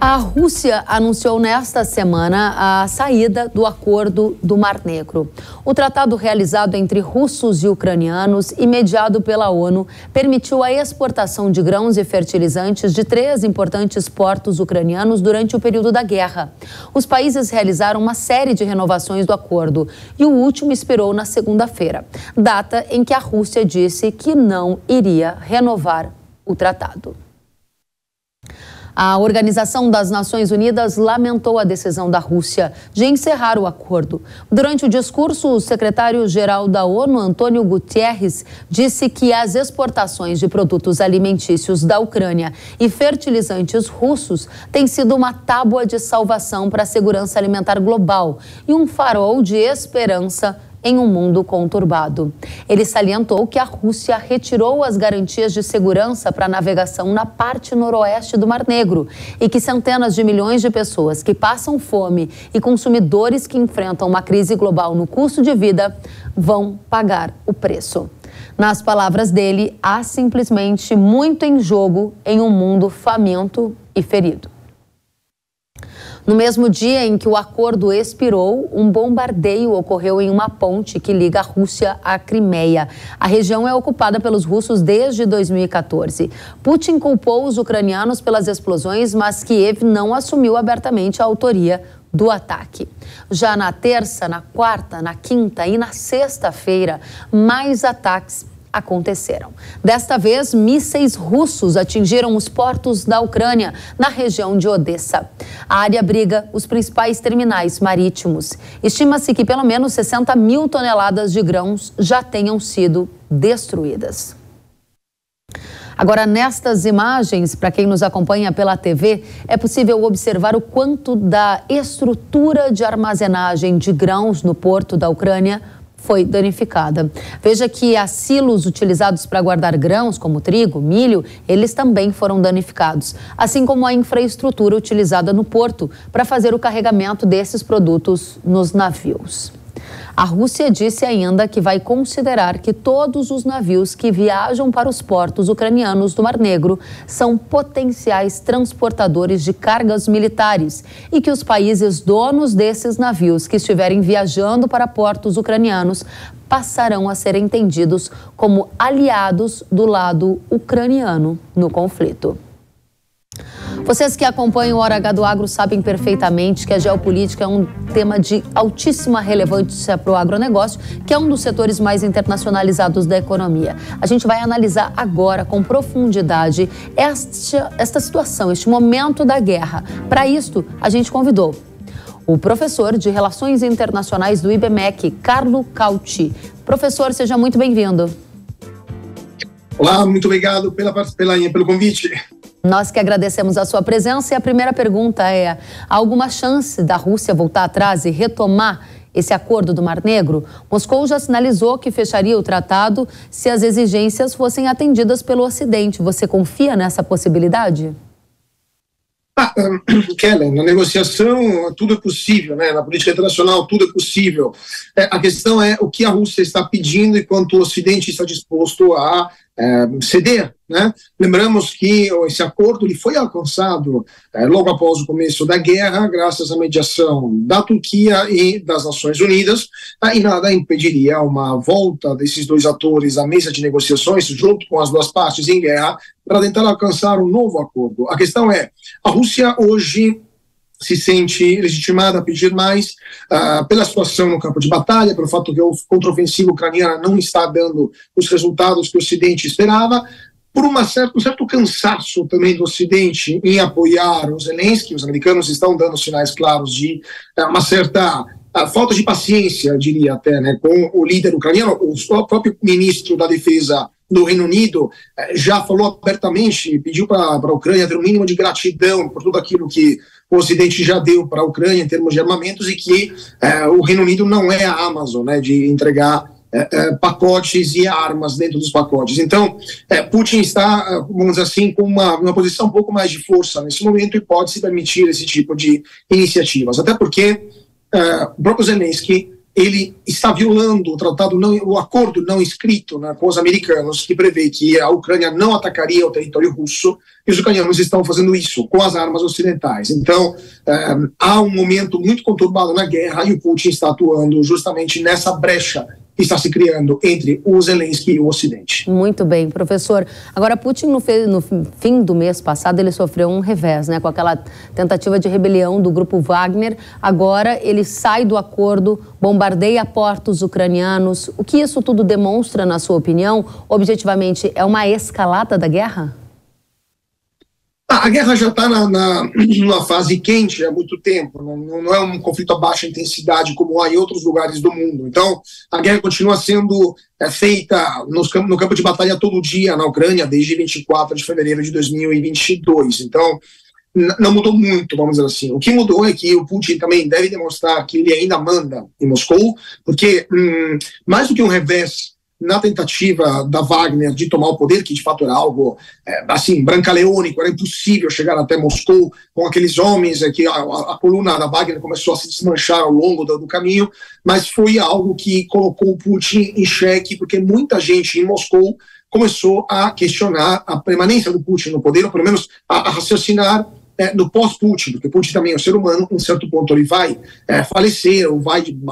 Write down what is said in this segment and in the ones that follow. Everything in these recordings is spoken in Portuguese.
A Rússia anunciou nesta semana a saída do Acordo do Mar Negro. O tratado realizado entre russos e ucranianos e mediado pela ONU permitiu a exportação de grãos e fertilizantes de 3 importantes portos ucranianos durante o período da guerra. Os países realizaram uma série de renovações do acordo e o último expirou na segunda-feira, data em que a Rússia disse que não iria renovar o tratado. A Organização das Nações Unidas lamentou a decisão da Rússia de encerrar o acordo. Durante o discurso, o secretário-geral da ONU, Antônio Guterres, disse que as exportações de produtos alimentícios da Ucrânia e fertilizantes russos têm sido uma tábua de salvação para a segurança alimentar global e um farol de esperança em um mundo conturbado. Ele salientou que a Rússia retirou as garantias de segurança para a navegação na parte noroeste do Mar Negro e que centenas de milhões de pessoas que passam fome e consumidores que enfrentam uma crise global no custo de vida vão pagar o preço. Nas palavras dele, há simplesmente muito em jogo em um mundo faminto e ferido. No mesmo dia em que o acordo expirou, um bombardeio ocorreu em uma ponte que liga a Rússia à Crimeia. A região é ocupada pelos russos desde 2014. Putin culpou os ucranianos pelas explosões, mas Kiev não assumiu abertamente a autoria do ataque. Já na terça, na quarta, na quinta e na sexta-feira, mais ataques aconteceram. Desta vez, mísseis russos atingiram os portos da Ucrânia, na região de Odessa. A área abriga os principais terminais marítimos. Estima-se que pelo menos 60 mil toneladas de grãos já tenham sido destruídas. Agora, nestas imagens, para quem nos acompanha pela TV, é possível observar o quanto da estrutura de armazenagem de grãos no porto da Ucrânia foi danificada. Veja que as silos utilizados para guardar grãos, como trigo, milho, eles também foram danificados, assim como a infraestrutura utilizada no porto para fazer o carregamento desses produtos nos navios. A Rússia disse ainda que vai considerar que todos os navios que viajam para os portos ucranianos do Mar Negro são potenciais transportadores de cargas militares e que os países donos desses navios que estiverem viajando para portos ucranianos passarão a ser entendidos como aliados do lado ucraniano no conflito. Vocês que acompanham o Hora H do Agro sabem perfeitamente que a geopolítica é um tema de altíssima relevância para o agronegócio, que é um dos setores mais internacionalizados da economia. A gente vai analisar agora com profundidade esta situação, este momento da guerra. Para isto, a gente convidou o professor de Relações Internacionais do IBMEC, Carlo Cauti. Professor, seja muito bem-vindo. Olá, muito obrigado pelo convite. Nós que agradecemos a sua presença e a primeira pergunta é: há alguma chance da Rússia voltar atrás e retomar esse acordo do Mar Negro? Moscou já sinalizou que fecharia o tratado se as exigências fossem atendidas pelo Ocidente. Você confia nessa possibilidade? Kellen, na negociação tudo é possível, né? Na política internacional tudo é possível. A questão é o que a Rússia está pedindo e quanto o Ocidente está disposto a ceder, né? Lembramos que esse acordo ele foi alcançado logo após o começo da guerra, graças à mediação da Turquia e das Nações Unidas, e nada impediria uma volta desses dois atores à mesa de negociações, junto com as duas partes em guerra, para tentar alcançar um novo acordo. A questão é, a Rússia hoje se sente legitimada a pedir mais pela situação no campo de batalha, pelo fato que a contraofensiva ucraniana não está dando os resultados que o Ocidente esperava, por um certo cansaço também do Ocidente em apoiar o Zelensky. Os americanos estão dando sinais claros de uma certa falta de paciência, eu diria até, né, com o líder ucraniano. O próprio ministro da Defesa do Reino Unido já falou abertamente, pediu para a Ucrânia ter um mínimo de gratidão por tudo aquilo que o Ocidente já deu para a Ucrânia em termos de armamentos e que o Reino Unido não é a Amazon, né, de entregar pacotes e armas dentro dos pacotes. Então, Putin está, vamos dizer assim, com uma posição um pouco mais de força nesse momento e pode se permitir esse tipo de iniciativas. Até porque o próprio Zelensky ele está violando o acordo não escrito, né, com os americanos, que prevê que a Ucrânia não atacaria o território russo, e os ucranianos estão fazendo isso com as armas ocidentais. Então, há um momento muito conturbado na guerra e o Putin está atuando justamente nessa brecha que está se criando entre o Zelensky e o Ocidente. Muito bem, professor. Agora, Putin, no fim do mês passado, ele sofreu um revés, né, com aquela tentativa de rebelião do grupo Wagner. Agora, ele sai do acordo, bombardeia portos ucranianos. O que isso tudo demonstra, na sua opinião? Objetivamente, é uma escalada da guerra? A guerra já está numa fase quente há muito tempo, não é um conflito a baixa intensidade como há em outros lugares do mundo. Então, a guerra continua sendo feita no campo de batalha todo dia na Ucrânia, desde 24 de fevereiro de 2022. Então, não mudou muito, vamos dizer assim. O que mudou é que o Putin também deve demonstrar que ele ainda manda em Moscou, porque mais do que um revés na tentativa da Wagner de tomar o poder, que de fato era algo assim, brancaleônico, era impossível chegar até Moscou com aqueles homens, que a coluna da Wagner começou a se desmanchar ao longo do caminho, mas foi algo que colocou o Putin em xeque, porque muita gente em Moscou começou a questionar a permanência do Putin no poder, ou pelo menos a raciocinar no pós-Putin, porque Putin também é um ser humano, em certo ponto ele vai falecer, ou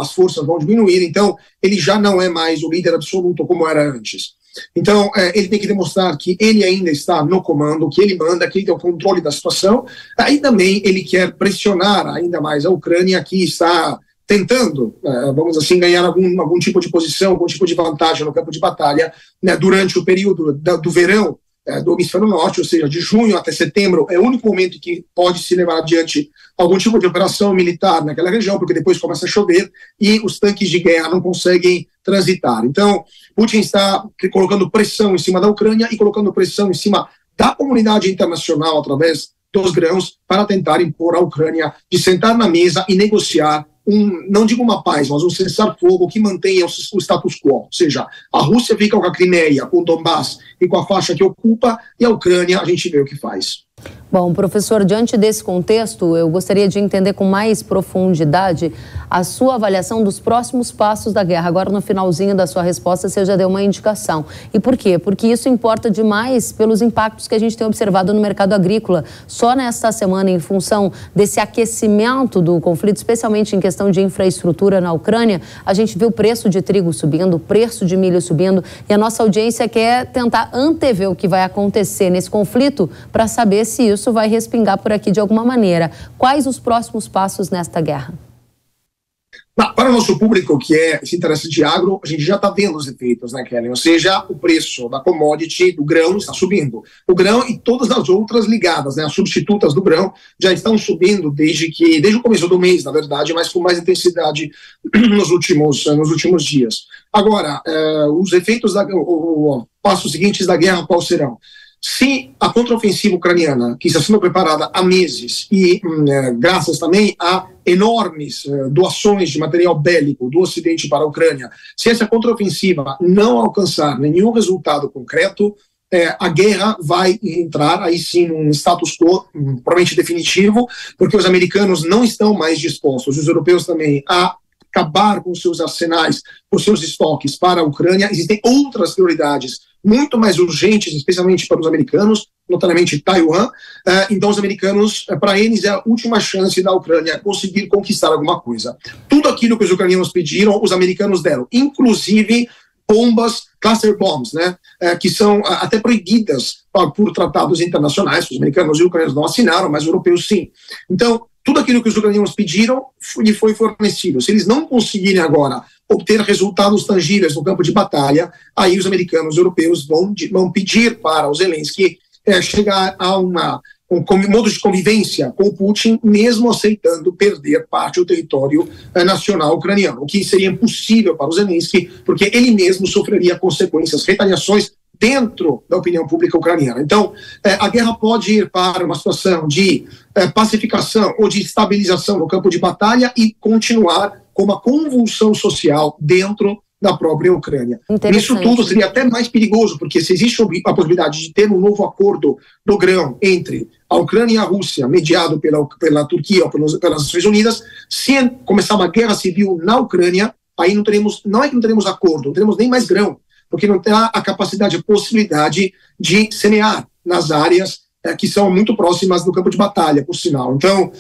as forças vão diminuir, então ele já não é mais o líder absoluto como era antes. Então ele tem que demonstrar que ele ainda está no comando, que ele manda, que ele tem o controle da situação, aí também ele quer pressionar ainda mais a Ucrânia, que está tentando, vamos assim, ganhar algum tipo de posição, algum tipo de vantagem no campo de batalha, né, durante o período do verão do hemisfério norte, ou seja, de junho até setembro, é o único momento que pode se levar adiante algum tipo de operação militar naquela região, porque depois começa a chover e os tanques de guerra não conseguem transitar. Então, Putin está colocando pressão em cima da Ucrânia e colocando pressão em cima da comunidade internacional através dos grãos para tentar impor à Ucrânia de sentar na mesa e negociar não digo uma paz, mas um cessar-fogo que mantenha o status quo. Ou seja, a Rússia fica com a Crimeia, com o Donbass e com a faixa que ocupa, e a Ucrânia a gente vê o que faz. Bom, professor, diante desse contexto, eu gostaria de entender com mais profundidade a sua avaliação dos próximos passos da guerra. Agora, no finalzinho da sua resposta, você já deu uma indicação. E por quê? Porque isso importa demais pelos impactos que a gente tem observado no mercado agrícola. Só nesta semana, em função desse aquecimento do conflito, especialmente em questão de infraestrutura na Ucrânia, a gente viu o preço de trigo subindo, o preço de milho subindo, e a nossa audiência quer tentar antever o que vai acontecer nesse conflito para saber se isso vai respingar por aqui de alguma maneira. Quais os próximos passos nesta guerra? Para o nosso público que se interessa de agro, a gente já está vendo os efeitos, né, Kelly? Ou seja, o preço da commodity, do grão, está subindo. O grão e todas as outras ligadas, né, as substitutas do grão, já estão subindo desde o começo do mês, na verdade, mas com mais intensidade nos últimos dias. Agora, os efeitos, os passos seguintes da guerra, quais serão? Se a contraofensiva ucraniana, que está sendo preparada há meses e graças também a enormes doações de material bélico do Ocidente para a Ucrânia, se essa contraofensiva não alcançar nenhum resultado concreto, a guerra vai entrar aí sim num status quo provavelmente definitivo, porque os americanos não estão mais dispostos, os europeus também, a acabar com seus arsenais, com seus estoques para a Ucrânia. Existem outras prioridades muito mais urgentes, especialmente para os americanos, notadamente Taiwan. Então, os americanos, para eles, é a última chance da Ucrânia conseguir conquistar alguma coisa. Tudo aquilo que os ucranianos pediram, os americanos deram, inclusive bombas, cluster bombs, né, que são até proibidas por tratados internacionais. Os americanos e os ucranianos não assinaram, mas os europeus sim. Então, tudo aquilo que os ucranianos pediram lhe foi fornecido. Se eles não conseguirem agora obter resultados tangíveis no campo de batalha, aí os americanos e os europeus vão pedir para o Zelensky chegar a um modo de convivência com o Putin, mesmo aceitando perder parte do território nacional ucraniano, o que seria impossível para o Zelensky, porque ele mesmo sofreria consequências, retaliações dentro da opinião pública ucraniana. Então, a guerra pode ir para uma situação de pacificação ou de estabilização no campo de batalha e continuar com uma convulsão social dentro da própria Ucrânia. Isso tudo seria até mais perigoso, porque se existe a possibilidade de ter um novo acordo do grão entre a Ucrânia e a Rússia, mediado pela Turquia ou pelas Nações Unidas, se começar uma guerra civil na Ucrânia, aí não é que não teremos acordo, não teremos nem mais grão, porque não terá a capacidade, a possibilidade de semear nas áreas que são muito próximas do campo de batalha, por sinal. Então,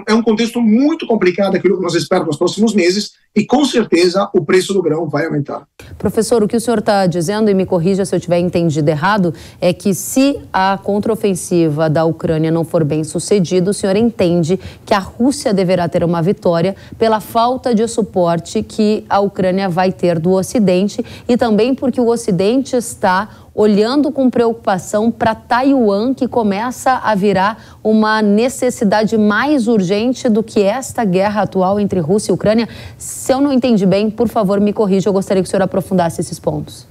é um contexto muito complicado aquilo que nós esperamos nos próximos meses e, com certeza, o preço do grão vai aumentar. Professor, o que o senhor está dizendo, e me corrija se eu tiver entendido errado, é que se a contraofensiva da Ucrânia não for bem sucedida, o senhor entende que a Rússia deverá ter uma vitória pela falta de suporte que a Ucrânia vai ter do Ocidente e também porque o Ocidente está olhando com preocupação para Taiwan, que começa a virar uma necessidade mais urgente do que esta guerra atual entre Rússia e Ucrânia. Se eu não entendi bem, por favor, me corrija, eu gostaria que o senhor aprofundasse esses pontos.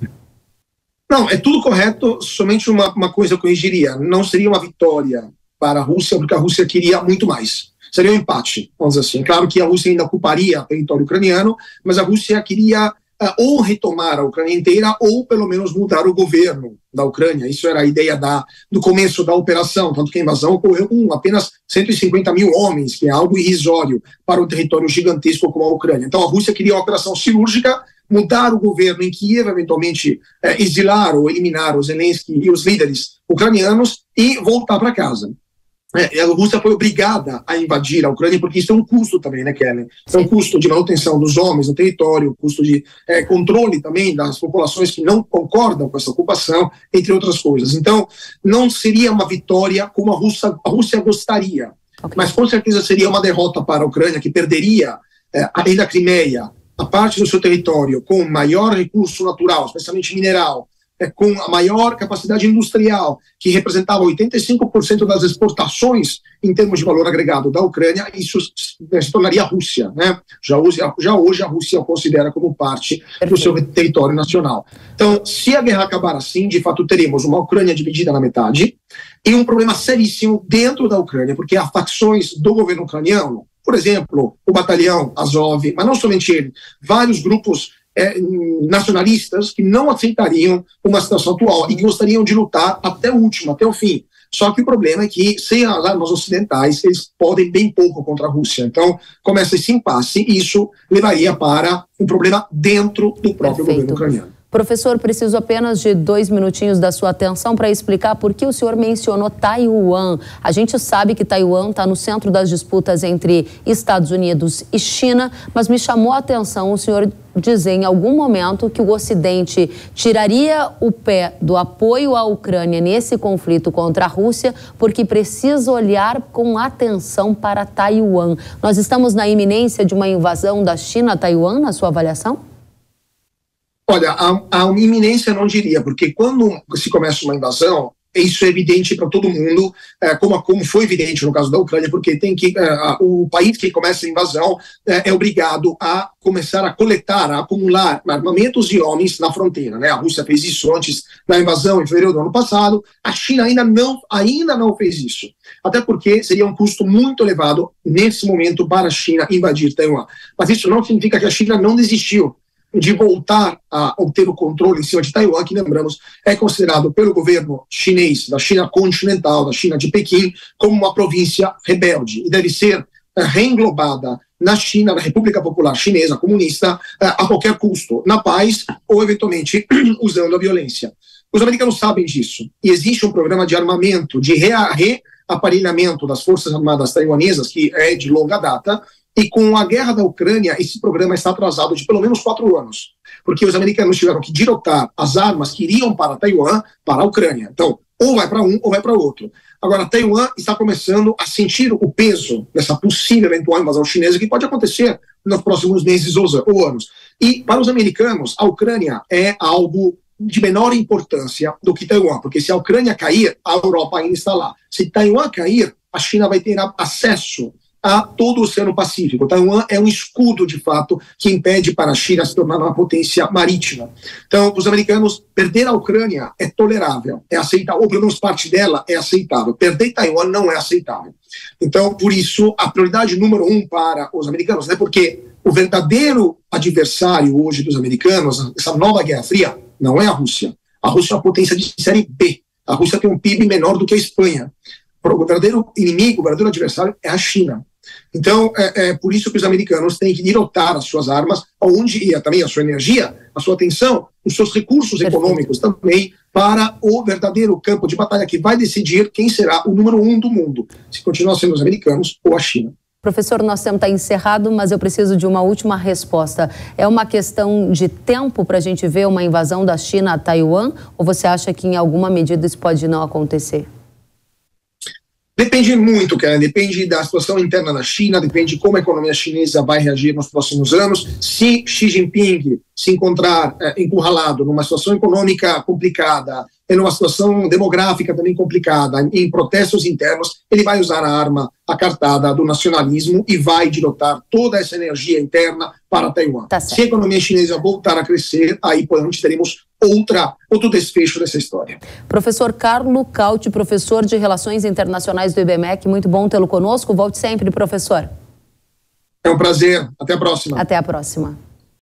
Não, é tudo correto, somente uma coisa eu corrigiria. Não seria uma vitória para a Rússia, porque a Rússia queria muito mais. Seria um empate, vamos dizer assim. Claro que a Rússia ainda ocuparia território ucraniano, mas a Rússia queria ou retomar a Ucrânia inteira, ou pelo menos mudar o governo da Ucrânia. Isso era a ideia do começo da operação, tanto que a invasão ocorreu com apenas 150 mil homens, que é algo irrisório para um território gigantesco como a Ucrânia. Então a Rússia queria uma operação cirúrgica, mudar o governo em Kiev, eventualmente exilar ou eliminar o Zelensky e os líderes ucranianos e voltar para casa. A Rússia foi obrigada a invadir a Ucrânia, porque isso é um custo também, né, Kellen? É um custo de manutenção dos homens no território, custo de controle também das populações que não concordam com essa ocupação, entre outras coisas. Então, não seria uma vitória como a Rússia gostaria, mas com certeza seria uma derrota para a Ucrânia, que perderia, além da Crimeia, a parte do seu território com maior recurso natural, especialmente mineral, com a maior capacidade industrial, que representava 85% das exportações em termos de valor agregado da Ucrânia, isso se tornaria a Rússia, né? Já hoje a Rússia o considera como parte do seu território nacional. Então, se a guerra acabar assim, de fato teremos uma Ucrânia dividida na metade e um problema seríssimo dentro da Ucrânia, porque há facções do governo ucraniano, por exemplo, o batalhão Azov, mas não somente ele, vários grupos nacionalistas que não aceitariam uma situação atual e que gostariam de lutar até o último, até o fim. Só que o problema é que, sem as armas ocidentais, eles podem bem pouco contra a Rússia. Então, começa esse impasse e isso levaria para um problema dentro do próprio governo ucraniano. Professor, preciso apenas de 2 minutinhos da sua atenção para explicar por que o senhor mencionou Taiwan. A gente sabe que Taiwan está no centro das disputas entre Estados Unidos e China, mas me chamou a atenção o senhor dizer em algum momento que o Ocidente tiraria o pé do apoio à Ucrânia nesse conflito contra a Rússia, porque precisa olhar com atenção para Taiwan. Nós estamos na iminência de uma invasão da China a Taiwan, na sua avaliação? Olha, a iminência não diria, porque quando se começa uma invasão, isso é evidente para todo mundo, como foi evidente no caso da Ucrânia, porque o país que começa a invasão é obrigado a começar a coletar, a acumular armamentos e homens na fronteira, né? A Rússia fez isso antes da invasão, em fevereiro do ano passado. A China ainda não fez isso, até porque seria um custo muito elevado nesse momento para a China invadir Taiwan. Mas isso não significa que a China não desistiu de voltar a obter o controle em cima de Taiwan, que, lembramos, é considerado pelo governo chinês, da China continental, da China de Pequim, como uma província rebelde e deve ser reenglobada na China, na República Popular Chinesa Comunista, a qualquer custo, na paz ou, eventualmente, usando a violência. Os americanos sabem disso e existe um programa de armamento, de reaparelhamento das Forças Armadas taiwanesas, que é de longa data. E com a guerra da Ucrânia, esse programa está atrasado de pelo menos 4 anos, porque os americanos tiveram que dirotar as armas que iriam para Taiwan para a Ucrânia. Então, ou vai para um ou vai para o outro. Agora, Taiwan está começando a sentir o peso dessa possível eventual invasão chinesa que pode acontecer nos próximos meses ou anos. E para os americanos, a Ucrânia é algo de menor importância do que Taiwan, porque se a Ucrânia cair, a Europa ainda está lá. Se Taiwan cair, a China vai ter acesso a todo o Oceano Pacífico. Taiwan é um escudo, de fato, que impede para a China se tornar uma potência marítima. Então, os americanos, perder a Ucrânia é tolerável, é aceitável, ou pelo menos parte dela é aceitável. Perder Taiwan não é aceitável. Então, por isso, a prioridade número 1 para os americanos, né, porque o verdadeiro adversário hoje dos americanos, essa nova Guerra Fria, não é a Rússia. A Rússia é uma potência de série B. A Rússia tem um PIB menor do que a Espanha. O verdadeiro inimigo, o verdadeiro adversário é a China. Então, é por isso que os americanos têm que direcionar as suas armas, onde ia também a sua energia, a sua atenção, os seus recursos econômicos também, para o verdadeiro campo de batalha que vai decidir quem será o número 1 do mundo, se continuar sendo os americanos ou a China. Professor, nosso tempo está encerrado, mas eu preciso de uma última resposta. É uma questão de tempo para a gente ver uma invasão da China a Taiwan? Ou você acha que em alguma medida isso pode não acontecer? Depende muito, Karen, depende da situação interna da China, depende de como a economia chinesa vai reagir nos próximos anos. Se Xi Jinping se encontrar encurralado numa situação econômica complicada, e numa situação demográfica também complicada, em protestos internos, ele vai usar a arma, a cartada do nacionalismo e vai direcionar toda essa energia interna para Taiwan. Tá se a economia chinesa voltar a crescer, aí provavelmente teremos outro desfecho dessa história. Professor Carlo Cauti, professor de Relações Internacionais do IBMEC, muito bom tê-lo conosco. Volte sempre, professor. É um prazer. Até a próxima. Até a próxima.